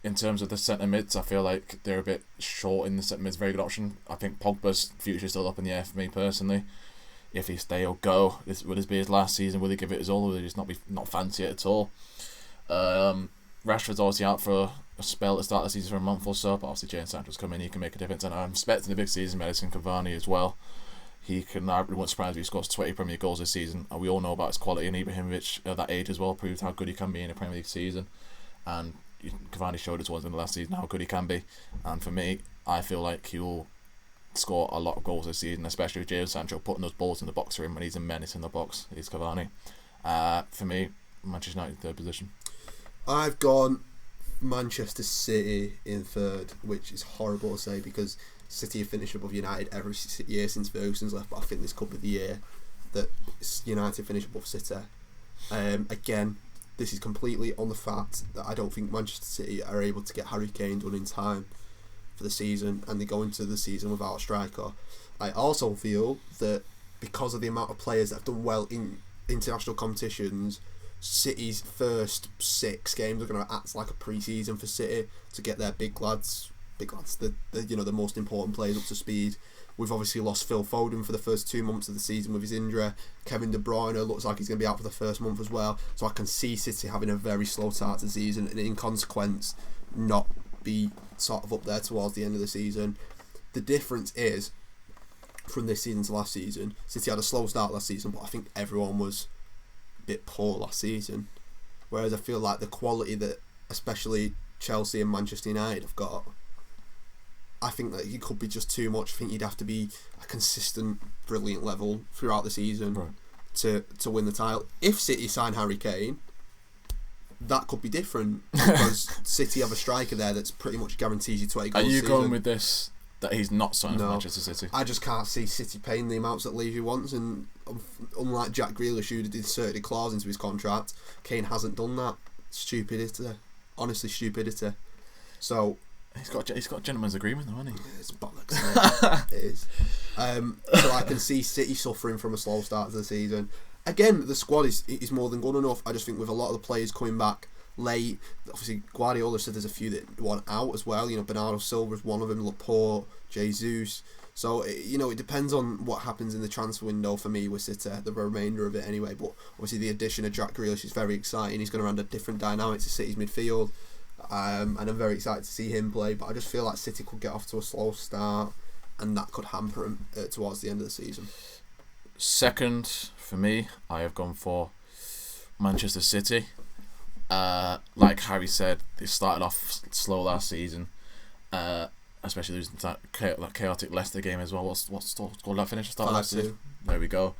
In terms of the centre mids, I feel like they're a bit short in the centre mids. Very good option. I think Pogba's future is still up in the air for me personally. If he stay or go, will this be his last season? Will he give it his all? Or will he just not fancy it at all? Rashford's obviously out for a spell to start the season for a month or so, but obviously Jadon Sancho's come in, he can make a difference, and I'm expecting a big season, Edinson Cavani as well. It won't surprise me if he scores 20 Premier League goals this season, and we all know about his quality, and Ibrahimovic at that age as well proved how good he can be in a Premier League season, and Cavani showed us once in the last season how good he can be, and for me, I feel like he will score a lot of goals this season, especially with Jadon Sancho putting those balls in the box for him when he's a menace in the box. He's Cavani. For me, Manchester United 3rd position. I've gone Manchester City in 3rd, which is horrible to say because City have finished above United every year since Ferguson's left, but I think this could be the year that United finish above City. Again, this is completely on the fact that I don't think Manchester City are able to get Harry Kane done in time for the season, and they go into the season without a striker. I also feel that because of the amount of players that have done well in international competitions, City's first 6 games are going to act like a pre-season for City to get their big lads, the most important players up to speed. We've obviously lost Phil Foden for the first 2 months of the season with his injury. Kevin De Bruyne looks like he's going to be out for the first month as well. So I can see City having a very slow start to the season and in consequence not be sort of up there towards the end of the season. The difference is from this season to last season, City had a slow start last season, but I think everyone was bit poor last season, whereas I feel like the quality that especially Chelsea and Manchester United have got I think that he could be just too much. I think you'd have to be a consistent, brilliant level throughout the season to win the title. If City sign Harry Kane, that could be different because City have a striker there that's pretty much guarantees you 20 goals. Are you season. Going with this that he's not signed for Manchester City? I just can't see City paying the amounts that Levy wants, and unlike Jack Grealish, who had inserted a clause into his contract, Kane hasn't done that. Stupidity, honestly, stupidity. So he's got a gentleman's agreement, though, hasn't he? It's bollocks. It is. So I can see City suffering from a slow start to the season. Again, the squad is more than good enough. I just think with a lot of the players coming back late, obviously Guardiola said there's a few that want out as well. Bernardo Silva's one of them, Laporte, Jesus. So it depends on what happens in the transfer window for me with City, the remainder of it anyway. But obviously the addition of Jack Grealish is very exciting. He's going to add a different dynamic to City's midfield, and I'm very excited to see him play. But I just feel like City could get off to a slow start, and that could hamper him towards the end of the season. Second for me, I have gone for Manchester City. Like Harry said, they started off slow last season, especially losing that chaotic Leicester game as well. What's score that finish? Start last season. There we go.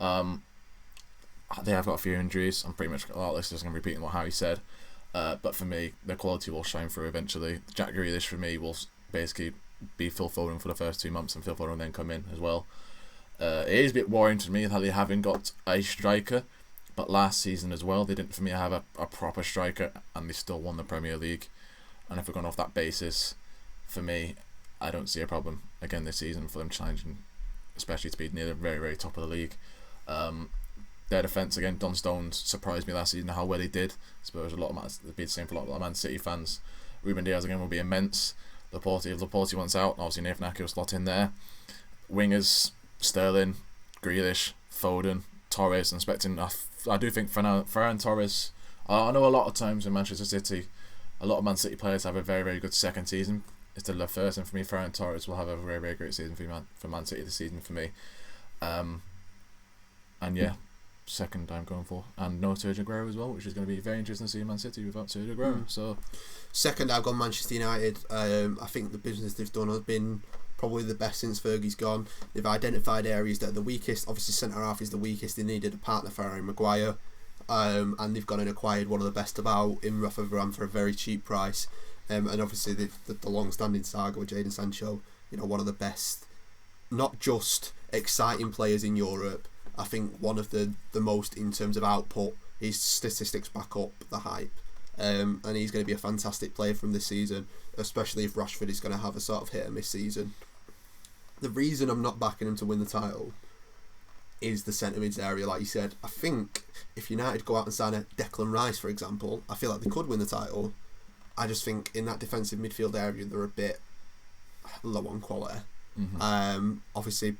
They have got a few injuries. I'm pretty much just going to repeating what Harry said. But for me, the quality will shine through eventually. Jack Grealish for me will basically be Phil Foden for the first 2 months, and Phil Foden will then come in as well. It is a bit worrying to me that they haven't got a striker, but last season as well they didn't for me have a proper striker, and they still won the Premier League. And if we're going off that basis, for me, I don't see a problem again this season for them challenging, especially to be near the very, very top of the league. Their defence again, Don Stones surprised me last season how well he did. I suppose it'd be the same for a lot of Man City fans. Ruben Diaz again will be immense. Laporte, if Laporte wants out, obviously Nathan Ake will slot in there. Wingers, Sterling, Grealish, Foden, Torres, and expecting. I do think Ferran Torres. I know a lot of times in Manchester City, a lot of Man City players have a very, very good second season instead of their first, and for me, Ferran Torres will have a very, very great season for Man City this season for me. And yeah, second I'm going for, and no Sergio Aguero as well, which is going to be very interesting to see Man City without Sergio Aguero. So second I've gone Manchester United. I think the business they've done has been probably the best since Fergie's gone. They've identified areas that are the weakest. Obviously centre half is the weakest. They needed a partner for Harry Maguire, and they've gone and acquired one of the best about in Rafa Varane for a very cheap price, and obviously the long-standing saga with Jadon Sancho, one of the best, not just exciting players in Europe. I think one of the most in terms of output. His statistics back up the hype, and he's going to be a fantastic player from this season, especially if Rashford is going to have a sort of hit and miss season. The reason I'm not backing him to win the title is the centre mids area, like you said. I think if United go out and sign a Declan Rice, for example, I feel like they could win the title. I just think in that defensive midfield area they're a bit low on quality. Obviously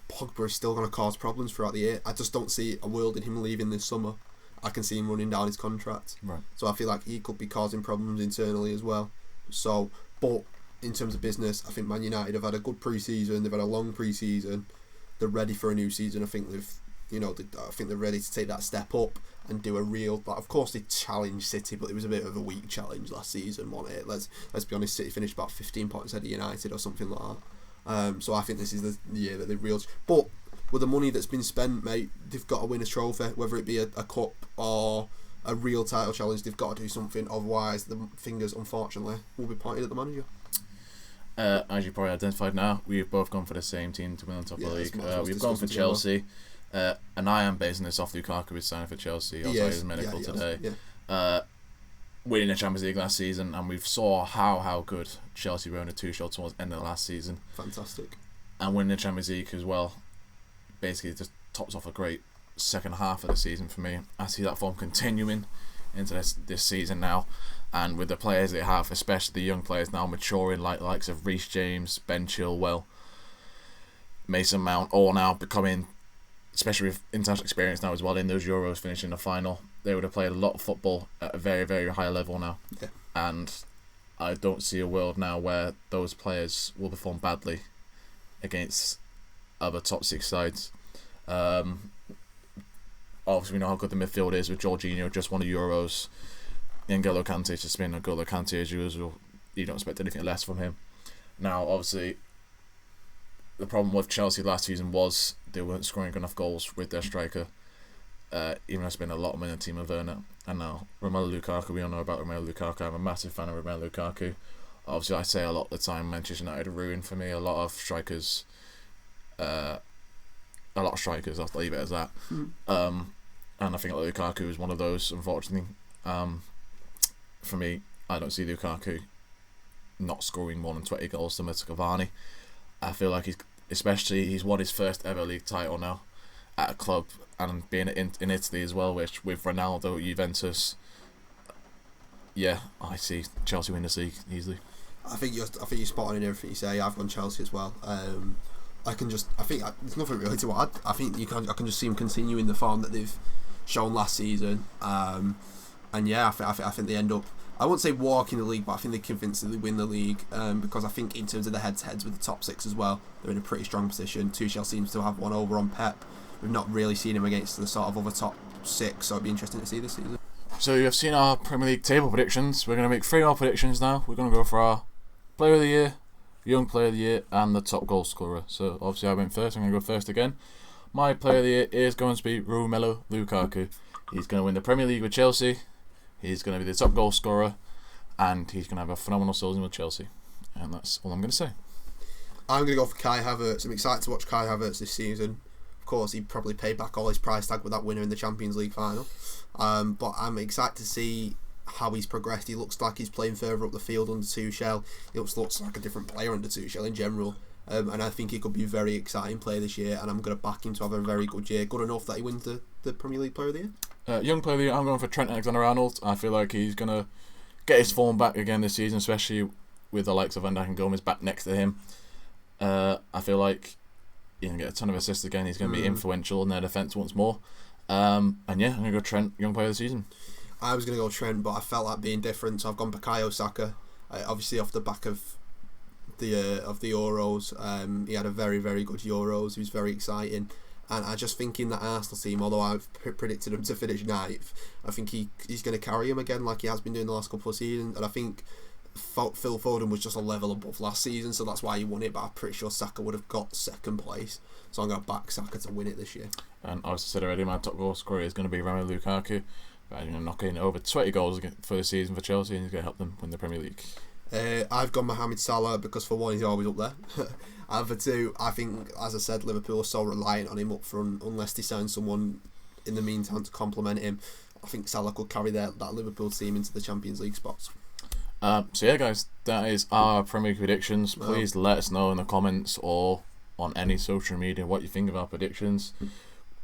Pogba is still going to cause problems throughout the year. I just don't see a world in him leaving this summer. I can see him running down his contract. Right. So I feel like he could be causing problems internally as well. So, but in terms of business, I think Man United have had a good pre-season. They've had a long pre-season. They're ready for a new season. I think I think they're ready to take that step up and do a real. Like, of course, they challenged City, but it was a bit of a weak challenge last season, wasn't it? Let's be honest. City finished about 15 points ahead of United or something like that. So I think this is the year that they real. But with the money that's been spent, mate, they've got to win a trophy, whether it be a cup or a real title challenge. They've got to do something, otherwise the fingers, unfortunately, will be pointed at the manager. As you probably identified now, we've both gone for the same team to win on top of the league. We've gone for Chelsea, and I am basing this off Lukaku was signing for Chelsea outside his medical today. Winning the Champions League last season, and we saw how good Chelsea were in a 2-shot towards the end of last season. Fantastic. And winning the Champions League as well, basically just tops off a great second half of the season for me. I see that form continuing into this season now, and with the players they have, especially the young players now maturing, like the likes of Reece James, Ben Chilwell, Mason Mount, all now becoming, especially with international experience now as well in those Euros, finishing the final. They would have played a lot of football at a very, very high level now. Yeah. And I don't see a world now where those players will perform badly against other top 6 sides. Obviously, we know how good the midfield is with Jorginho, just won the Euros. N'Golo Kante just been N'Golo Kante as usual. You don't expect anything less from him. Now, obviously, the problem with Chelsea last season was they weren't scoring enough goals with their striker. Even though it's been a lot of money in the team of Werner. And now, Romelu Lukaku, we all know about Romelu Lukaku. I'm a massive fan of Romelu Lukaku. Obviously, I say a lot of the time, Manchester United are ruined for me. A lot of strikers, I'll leave it as that. And I think Lukaku is one of those, unfortunately. For me, I don't see Lukaku not scoring more than 20 goals similar to Cavani. I feel like he's won his first ever league title now at a club, and being in Italy as well, which with Ronaldo, Juventus, I see Chelsea win this league easily. I think you're spot on in everything you say. I've gone Chelsea as well. There's nothing really to add. I think I can just see them continuing the form that they've shown last season. I think they end up, I wouldn't say walking the league, but I think they convincingly win the league, because I think in terms of the head-to-heads with the top six as well, they're in a pretty strong position. Tuchel seems to have one over on Pep. We've not really seen him against the sort of other top six, so it'd be interesting to see this season. So you have seen our Premier League table predictions. We're going to make 3 more predictions now. We're going to go for our Player of the Year, Young Player of the Year, and the top goal scorer. So obviously I went first. I'm going to go first again. My Player of the Year is going to be Romelu Lukaku. He's going to win the Premier League with Chelsea. He's going to be the top goal scorer, and he's going to have a phenomenal season with Chelsea. And that's all I'm going to say. I'm going to go for Kai Havertz. I'm excited to watch Kai Havertz this season. Of course, he probably paid back all his price tag with that winner in the Champions League final. But I'm excited to see how he's progressed. He looks like he's playing further up the field under Tuchel. He looks like a different player under Tuchel in general. And I think he could be a very exciting player this year, and I'm going to back him to have a very good year. Good enough that he wins the Premier League Player of the Year. Young Player of the Year, I'm going for Trent Alexander-Arnold. I feel like he's going to get his form back again this season, especially with the likes of Van Dijk and Gomez back next to him. I feel like he's going to get a ton of assists again. He's going to be influential in their defence once more. I'm going to go Trent, Young Player of the Season. I was going to go Trent, but I felt like being different, so I've gone Bukayo Saka. Obviously, off the back of the Euros, he had a very, very good Euros. He was very exciting, and I just think in that Arsenal team, although I've predicted him to finish 9th, I think he's going to carry him again like he has been doing the last couple of seasons. And I think Phil Foden was just a level above last season, so that's why he won it. But I'm pretty sure Saka would have got second place, so I'm going to back Saka to win it this year. And I said already, my top goal scorer is going to be Romelu Lukaku. I'm going to knock in over 20 goals for the season for Chelsea, and he's going to help them win the Premier League. I've gone Mohamed Salah because for one, he's always up there. And for two, I think, as I said, Liverpool are so reliant on him up front. Unless they sign someone in the meantime to complement him, I think Salah could carry that Liverpool team into the Champions League spots. Guys, that is our Premier League predictions. Please let us know in the comments or on any social media what you think of our predictions.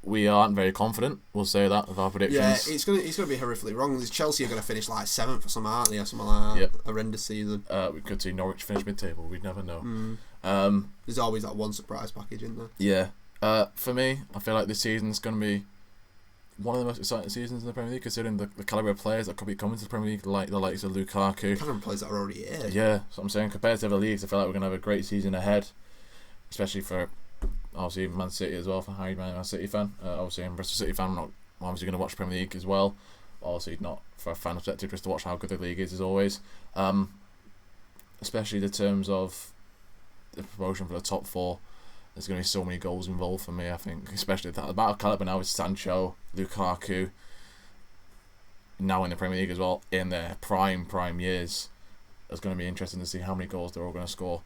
We aren't very confident, we'll say that, with our predictions. Yeah, it's gonna be horrifically wrong. Chelsea are going to finish like 7th or something, aren't they? Or something like that. Yep. Horrendous season. We could see Norwich finish mid-table, we'd never know. There's always that one surprise package, isn't there? Yeah. For me, I feel like this season's going to be one of the most exciting seasons in the Premier League, considering the calibre of players that could be coming to the Premier League, like the likes of Lukaku. The calibre of players that are already here. Yeah, that's what I'm saying. Compared to other leagues, I feel like we're going to have a great season ahead, especially for obviously Man City as well, for Harry, Man City fan. Obviously, I'm a Bristol City fan. I'm not obviously going to watch Premier League as well. Obviously, not for a fan perspective, just to watch how good the league is as always. Especially the terms of the promotion for the top 4. There's going to be so many goals involved for me, I think. Especially the amount of calibre now with Sancho, Lukaku, now in the Premier League as well, in their prime years. It's going to be interesting to see how many goals they're all going to score.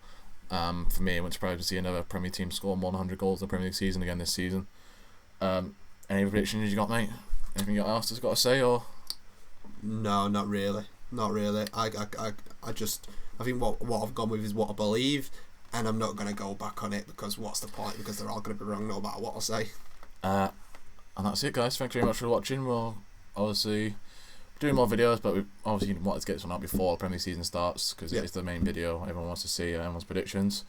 For me, I wouldn't surprised to see another Premier team score more than 100 goals in the Premier League season again this season. Any predictions you got, mate? Anything else that's got to say, or? No, not really. I think what I've gone with is what I believe, and I'm not going to go back on it because what's the point? Because they're all going to be wrong no matter what I say. And that's it, guys. Thanks very much for watching. We'll obviously doing more videos, but we obviously wanted to get this one out before the Premier League season starts because it's the main video everyone wants to see, everyone's predictions.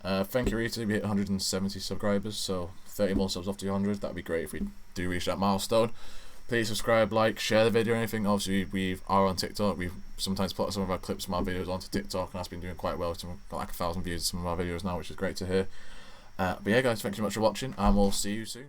Thank you, Rita. We hit 170 subscribers, so 30 more subs off to 100. That'd be great if we do reach that milestone. Please subscribe, like, share the video or anything. Obviously, we are on TikTok. We sometimes put some of our clips from our videos onto TikTok, and that's been doing quite well. We've got like 1,000 views of some of our videos now, which is great to hear. But yeah, guys, thanks so much for watching, and we'll see you soon.